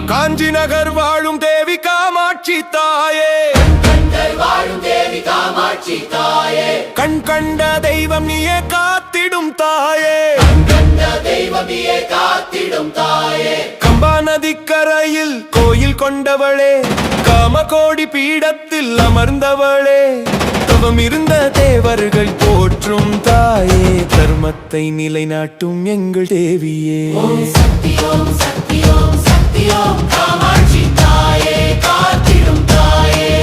காஞ்சி நகர் வாழும் தேவி காமாட்சி தாயே, கண் கண்ட தெய்வம் நீயே காத்திடும் தாயே, கம்பா நதிக்கரையில் கோயில் கொண்டவளே, காமகோடி பீடத்தில் அமர்ந்தவளே, தவம் இருந்த தேவர்கள் போற்றும் தாயே, தர்மத்தை நிலைநாட்டும் எங்கள் தேவியே. ஓம் சக்தி ஓம் சக்தி ஓம் சக்தி ஓம் காமாட்சி தாயே, காத்திடும் தாயே.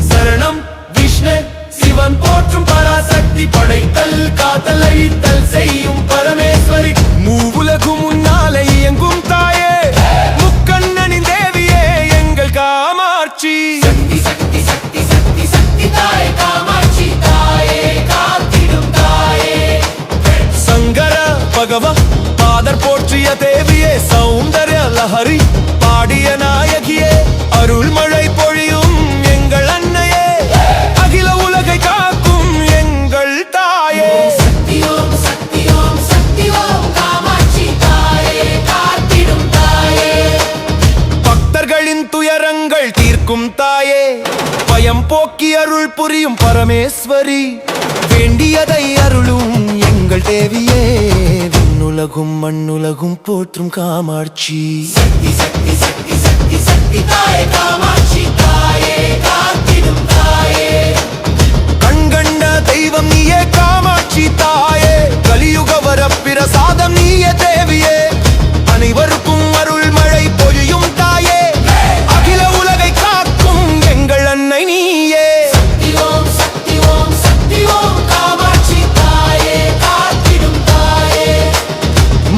சரணம் விஷ்ணு சிவன் போற்றும் பராசக்தி, படைத்தல் காத்தல் அழித்தல் செய்யும் பரமேஸ்வரி, மூவுலகும் முன்னாலே இயங்கும் தாயே, முக்கண்ணனின் தேவியே எங்கள் காமாட்சி. சக்தி சக்தி சக்தி சக்தி சக்தி தாயே, காமாட்சி தாயே, காத்திடும் தாயே. சங்கர பகவ பாதர் போற்றிய தேவியே, சௌந்தர்ய லஹரி பாடிய நாயகியே, அருள்மழை பொழியும் எங்கள் அன்னையே, அகில உலகை காக்கும் எங்கள் தாயே. சக்தி ஓம் சக்தி ஓம் சக்தி ஓம் காமாட்சி தாயே, காத்திடும் தாயே. பக்தர்களின் துயரங்கள் தீர்க்கும் தாயே, பயம் போக்கி அருள் புரியும் பரமேஸ்வரி, வேண்டியதை அருளும் எங்கள் தேவியே, விண்ணுலகும் மண்ணுலகும் போற்றும் காமாட்சி. சக்தி சக்தி சக்தி சக்தி சக்தி தாயே, காமாட்சி தாயே, காத்திடும் தாயே. கண்கண்ட தெய்வம் நீயே காமாட்சி தாயே, கலியுக வரப்பிரசாதம் நீயே தேவியே, அனைவருக்கும் அருள் மழை பொழியும் தாயே, அகில உலகை காக்கும் எங்கள் அன்னை நீயே. சக்தி ஓம் சக்தி ஓம் சக்தி ஓம் காமாட்சி தாயே, காத்திடும் தாயே.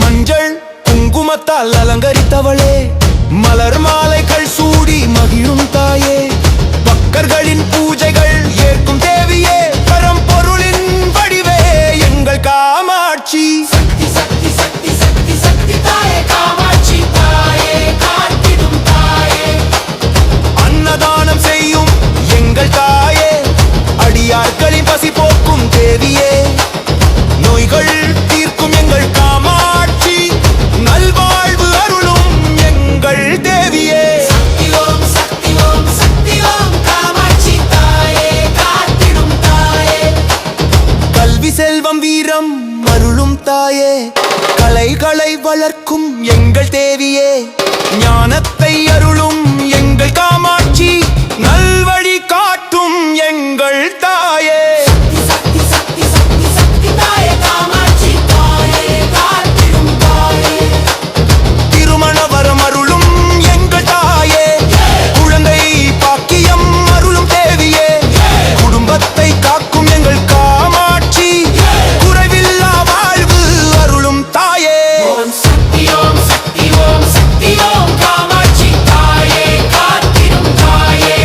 மஞ்சள் குங்குமத்தால் அலங்கரித்தவளே, மலர் மாலைகள் சூடி மகிழும் தாயே, பக்தர்களின் பூஜைகள் ஏற்கும் தேவியே, பரம்பொருளின் வடிவே எங்கள் காமாட்சி. சக்தி சக்தி சக்தி சக்தி சக்தி தாயே, காமாட்சி தாயே, காத்திடும் தாயே. அன்னதானம் செய்யும் எங்கள் தாயே, அடியார்களின் பசி போக்கும் தேவியே, நோய்கள் தீர்க்கும் எங்கள் காமாட்சி, நல்வாழ்வு அருளும் எங்கள் தேவியே. சக்தி ஓம் சக்தி ஓம் சக்தி ஓம் காமாட்சி தாயே, காத்திடும் தாயே. கல்வி செல்வம் வீரம் அருளும் தாயே, கலைகளை வளர்க்கும் எங்கள் தேவியே, ஞானத்தை அருளும் எங்கள் காமாட்சி, நல்வழி காட்டும் எங்கள் தாயே. சக்தி சக்தி சக்தி சக்தி தாயே, காமாட்சி தாயே, காத்திடும் தாயே. திருமண வரம் அருளும் எங்கள் தாயே, குழந்தை பாக்கியம் அருளும் தேவியே, குடும்பத்தை காக்கும் எங்கள் காமாட்சி, குறைவில்லா வாழ்வு அருளும் தாயே. ஓம் சக்தி ஓம் சக்தி ஓம் சக்தி ஓம் காமாட்சி தாயே, காத்திடும் தாயே.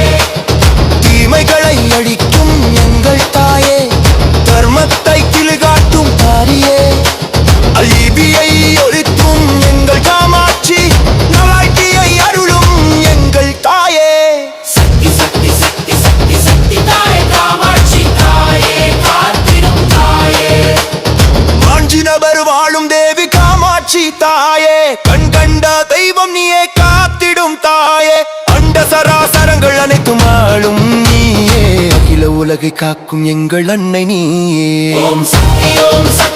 தீமைகளை அழிக்கும் எங்கள் தாயே, தர்மத்தை கிளிகாட்டும் தாரியே, அழிவியை ஒழிக்கும் எங்கள் காமாட்சி, நலாய்ச்சியை அருளும் எங்கள் தாயே. சக்தி சக்தி சக்தி சக்தி சக்தி தாயே, காமாட்சி தாயே, காத்திடும் தாயே. காஞ்சி நகர் வாழும் தேவி காமாட்சி தாயே, கண் கண்ட தெய்வம் நீயே காத்திடும் தாயே, அண்ட சராசரங்கள் அனைத்தும் ஆளும் நீயே, அகில உலகை காக்கும் எங்கள் அன்னை நீயே. ஓம் சக்தி ஓம் சக்தி